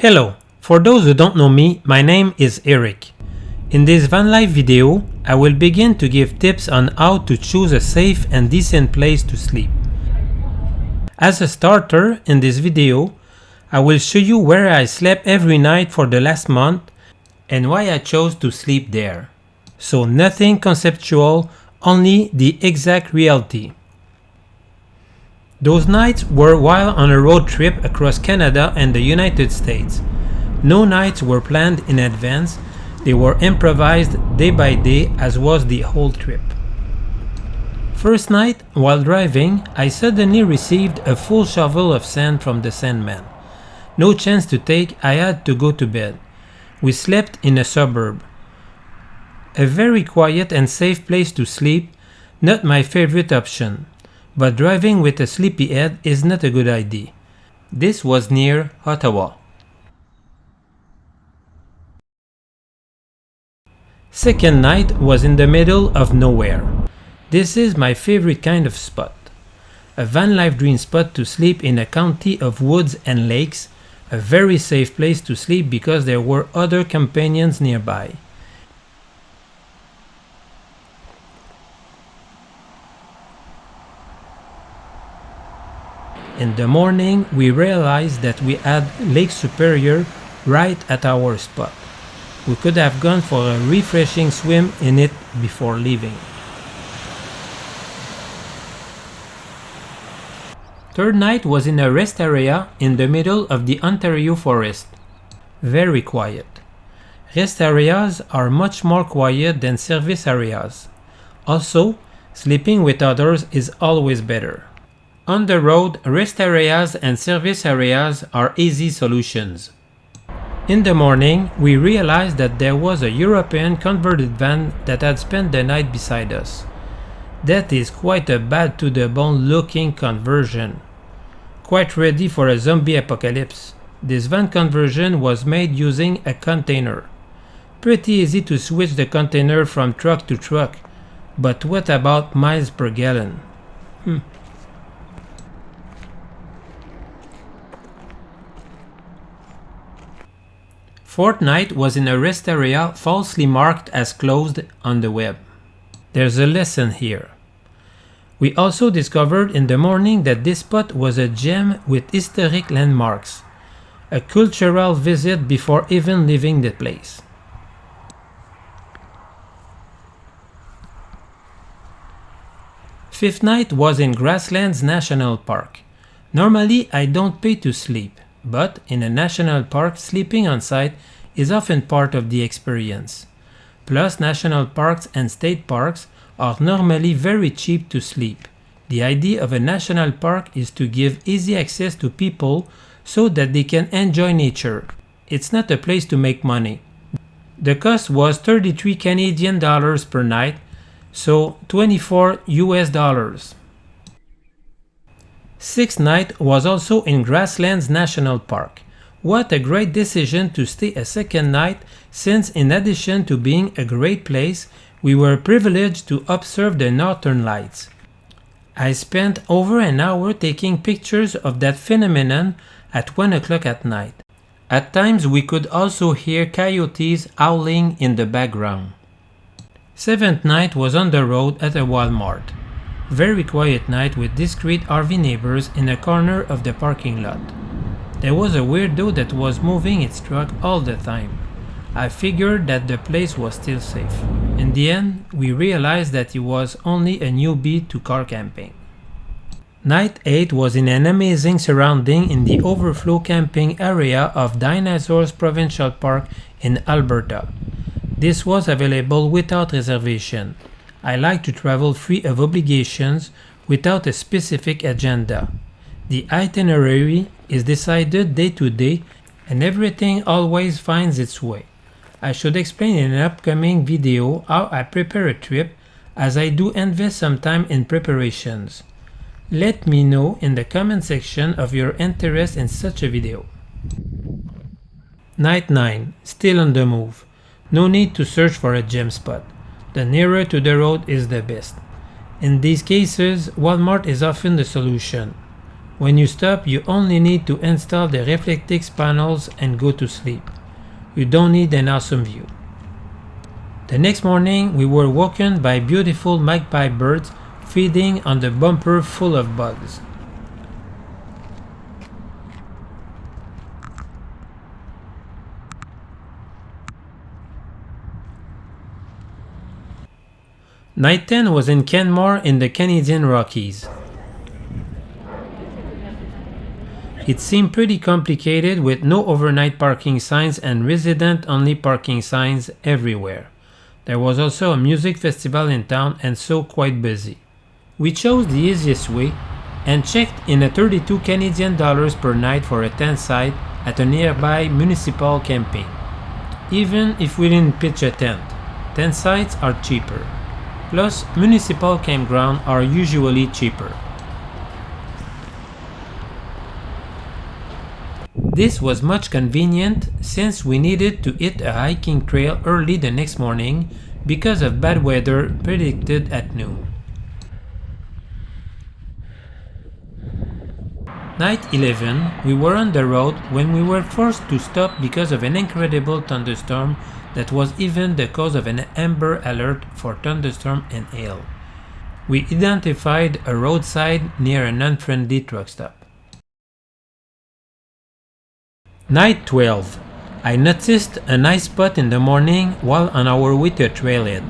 Hello, for those who don't know me, my name is Eric. In this van life video, I will begin to give tips on how to choose a safe and decent place to sleep. As a starter, in this video, I will show you where I slept every night for the last month and why I chose to sleep there. So nothing conceptual, only the exact reality. Those nights were while on a road trip across Canada and the United States. No nights were planned in advance, they were improvised day by day as was the whole trip. First night, while driving, I suddenly received a full shovel of sand from the sandman. No chance to take, I had to go to bed. We slept in a suburb. A very quiet and safe place to sleep, not my favorite option. But driving with a sleepy head is not a good idea. This was near Ottawa. Second night was in the middle of nowhere. This is my favorite kind of spot. A van life dream spot to sleep in a county of woods and lakes, a very safe place to sleep because there were other companions nearby. In the morning, we realized that we had Lake Superior right at our spot. We could have gone for a refreshing swim in it before leaving. Third night was in a rest area in the middle of the Ontario forest. Very quiet. Rest areas are much more quiet than service areas. Also, sleeping with others is always better. On the road, rest areas and service areas are easy solutions. In the morning, we realized that there was a European converted van that had spent the night beside us. That is quite a bad to the bone looking conversion. Quite ready for a zombie apocalypse. This van conversion was made using a container. Pretty easy to switch the container from truck to truck, but what about miles per gallon? Fourth night was in a rest area falsely marked as closed on the web. There's a lesson here. We also discovered in the morning that this spot was a gem with historic landmarks. A cultural visit before even leaving the place. Fifth night was in Grasslands National Park. Normally I don't pay to sleep. But in a national park, sleeping on site is often part of the experience. Plus, national parks and state parks are normally very cheap to sleep. The idea of a national park is to give easy access to people so that they can enjoy nature. It's not a place to make money. The cost was 33 Canadian dollars per night, so 24 US dollars. Sixth night was also in Grasslands National Park. What a great decision to stay a second night, since in addition to being a great place, we were privileged to observe the northern lights. I spent over an hour taking pictures of that phenomenon at 1 o'clock at night. At times we could also hear coyotes howling in the background. Seventh night was on the road at a Walmart. Very quiet night with discreet RV neighbors in a corner of the parking lot. There was a weirdo that was moving its truck all the time. I figured that the place was still safe. In the end, we realized that he was only a newbie to car camping. Night 8 was in an amazing surrounding in the overflow camping area of Dinosaurs Provincial Park in Alberta. This was available without reservation. I like to travel free of obligations without a specific agenda. The itinerary is decided day to day and everything always finds its way. I should explain in an upcoming video how I prepare a trip, as I do invest some time in preparations. Let me know in the comment section of your interest in such a video. Night 9. Still on the move. No need to search for a gem spot. The nearer to the road is the best. In these cases, Walmart is often the solution. When you stop, you only need to install the reflectix panels and go to sleep. You don't need an awesome view. The next morning, we were woken by beautiful magpie birds feeding on the bumper full of bugs. Night 10 was in Canmore in the Canadian Rockies. It seemed pretty complicated with no overnight parking signs and resident-only parking signs everywhere. There was also a music festival in town and so quite busy. We chose the easiest way and checked in at 32 Canadian dollars per night for a tent site at a nearby municipal camping. Even if we didn't pitch a tent sites are cheaper. Plus, municipal campgrounds are usually cheaper. This was much convenient since we needed to hit a hiking trail early the next morning because of bad weather predicted at noon. Night 11, we were on the road when we were forced to stop because of an incredible thunderstorm that was even the cause of an amber alert for thunderstorm and hail. We identified a roadside near an unfriendly truck stop. Night 12. I noticed a nice spot in the morning while on our way to a trailhead.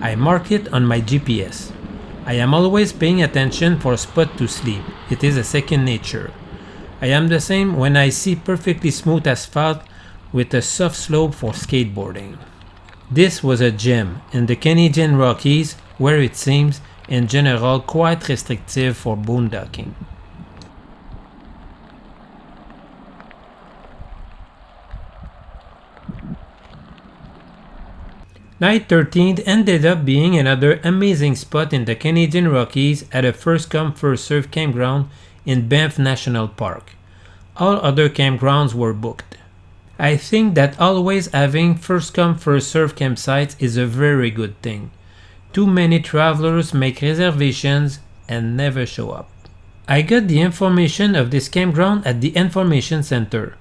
I marked it on my GPS. I am always paying attention for a spot to sleep. It is a second nature. I am the same when I see perfectly smooth asphalt with a soft slope for skateboarding. This was a gem in the Canadian Rockies where it seems, in general, quite restrictive for boondocking. Night 13 ended up being another amazing spot in the Canadian Rockies at a first-come first-served campground in Banff National Park. All other campgrounds were booked. I think that always having first-come first-served campsites is a very good thing. Too many travelers make reservations and never show up. I got the information of this campground at the information center.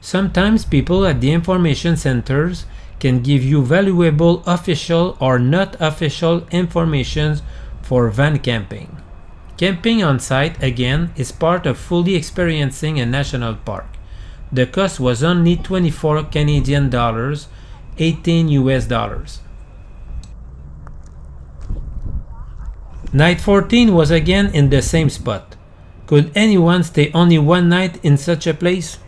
Sometimes people at the information centers can give you valuable official or not official information for van camping. Camping on site, again, is part of fully experiencing a national park. The cost was only 24 Canadian dollars, 18 US dollars. Night 14 was again in the same spot. Could anyone stay only one night in such a place?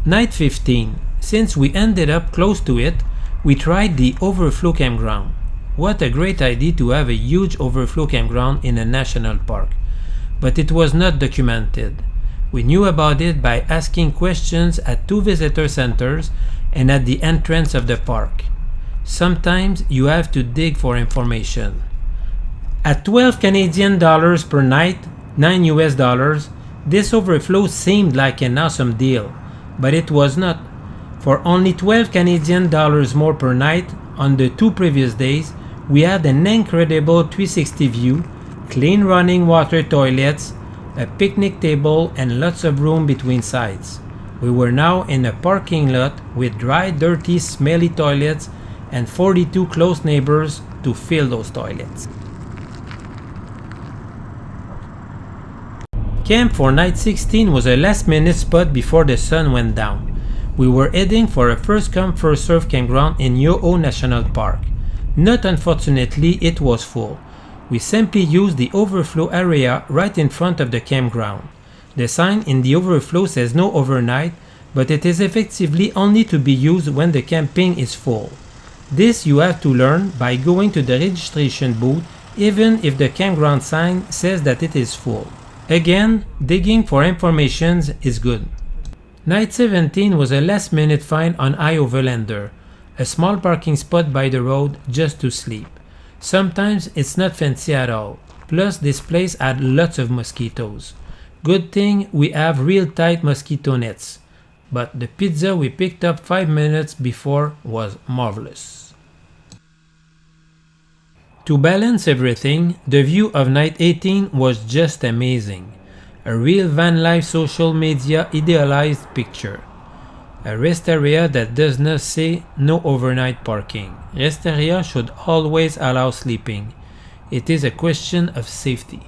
Night 15. Since we ended up close to it, we tried the overflow campground. What a great idea to have a huge overflow campground in a national park. But it was not documented. We knew about it by asking questions at 2 visitor centers and at the entrance of the park. Sometimes you have to dig for information. At 12 Canadian dollars per night, 9 US dollars, this overflow seemed like an awesome deal, but it was not. For only 12 Canadian dollars more per night on the 2 previous days, we had an incredible 360 view, clean running water toilets, a picnic table, and lots of room between sides. We were now in a parking lot with dry, dirty, smelly toilets and 42 close neighbors to fill those toilets. Camp for night 16 was a last-minute spot before the sun went down. We were heading for a first-come first-served campground in Yoho National Park. Not unfortunately, it was full. We simply used the overflow area right in front of the campground. The sign in the overflow says no overnight, but it is effectively only to be used when the camping is full. This you have to learn by going to the registration booth even if the campground sign says that it is full. Again, digging for information is good. Night 17 was a last-minute find on High Overlander, a small parking spot by the road just to sleep. Sometimes it's not fancy at all, plus this place had lots of mosquitoes. Good thing we have real tight mosquito nets, but the pizza we picked up 5 minutes before was marvelous. To balance everything, the view of night 18 was just amazing. A real van life social media idealized picture. A rest area that does not say no overnight parking. Rest area should always allow sleeping. It is a question of safety.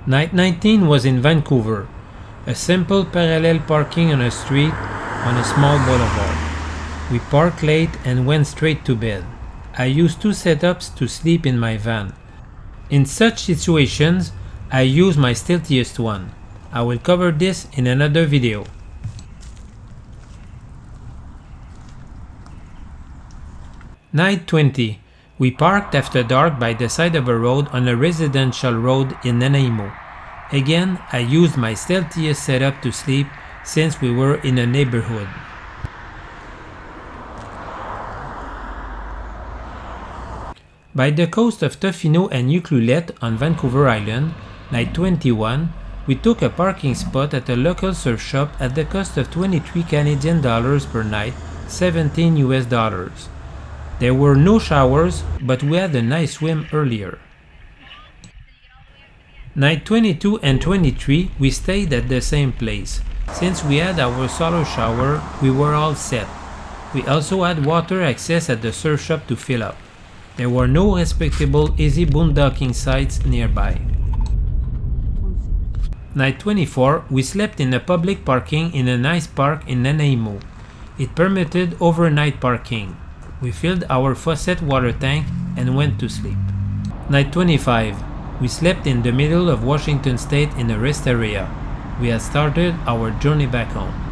Night 19 was in Vancouver. A simple parallel parking on a street on a small boulevard. We parked late and went straight to bed. I used two setups to sleep in my van. In such situations, I use my stealthiest one. I will cover this in another video. Night 20. We parked after dark by the side of a road on a residential road in Nanaimo. Again, I used my stealthiest setup to sleep since we were in a neighborhood. By the coast of Tofino and Ucluelet on Vancouver Island, night 21, we took a parking spot at a local surf shop at the cost of 23 Canadian dollars per night, 17 US dollars. There were no showers, but we had a nice swim earlier. Night 22 and 23, we stayed at the same place. Since we had our solo shower, we were all set. We also had water access at the surf shop to fill up. There were no respectable easy boondocking sites nearby. Night 24, we slept in a public parking in a nice park in Nanaimo. It permitted overnight parking. We filled our faucet water tank and went to sleep. Night 25, we slept in the middle of Washington State in a rest area. We had started our journey back home.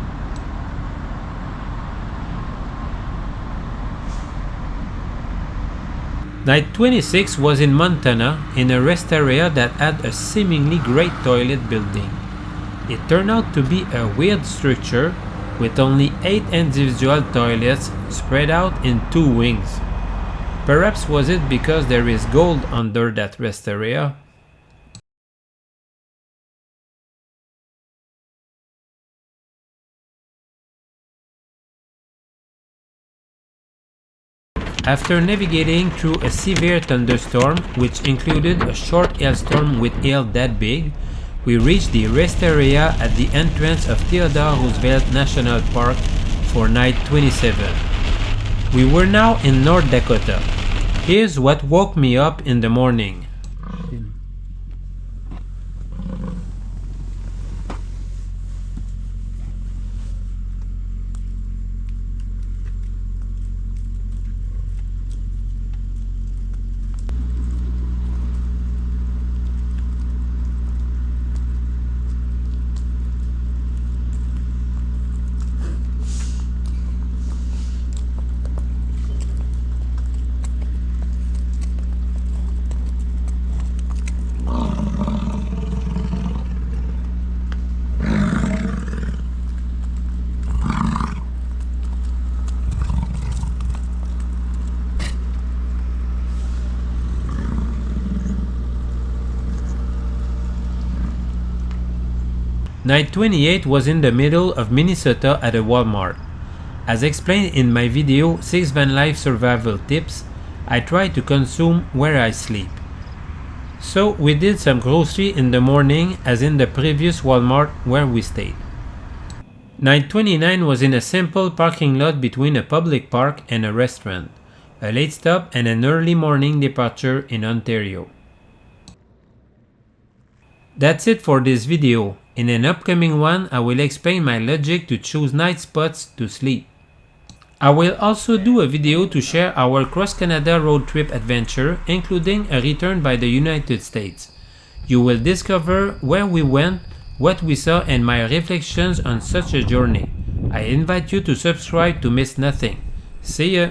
Night 26 was in Montana in a rest area that had a seemingly great toilet building. It turned out to be a weird structure with only 8 individual toilets spread out in 2 wings. Perhaps was it because there is gold under that rest area? After navigating through a severe thunderstorm, which included a short hailstorm with hail that big, we reached the rest area at the entrance of Theodore Roosevelt National Park for night 27. We were now in North Dakota. Here's what woke me up in the morning. Night 28 was in the middle of Minnesota at a Walmart. As explained in my video 6 Van Life Survival Tips, I try to consume where I sleep. So we did some grocery in the morning as in the previous Walmart where we stayed. Night 29 was in a simple parking lot between a public park and a restaurant, a late stop and an early morning departure in Ontario. That's it for this video. In an upcoming one, I will explain my logic to choose night spots to sleep. I will also do a video to share our cross-Canada road trip adventure, including a return by the United States. You will discover where we went, what we saw, and my reflections on such a journey. I invite you to subscribe to miss nothing. See ya!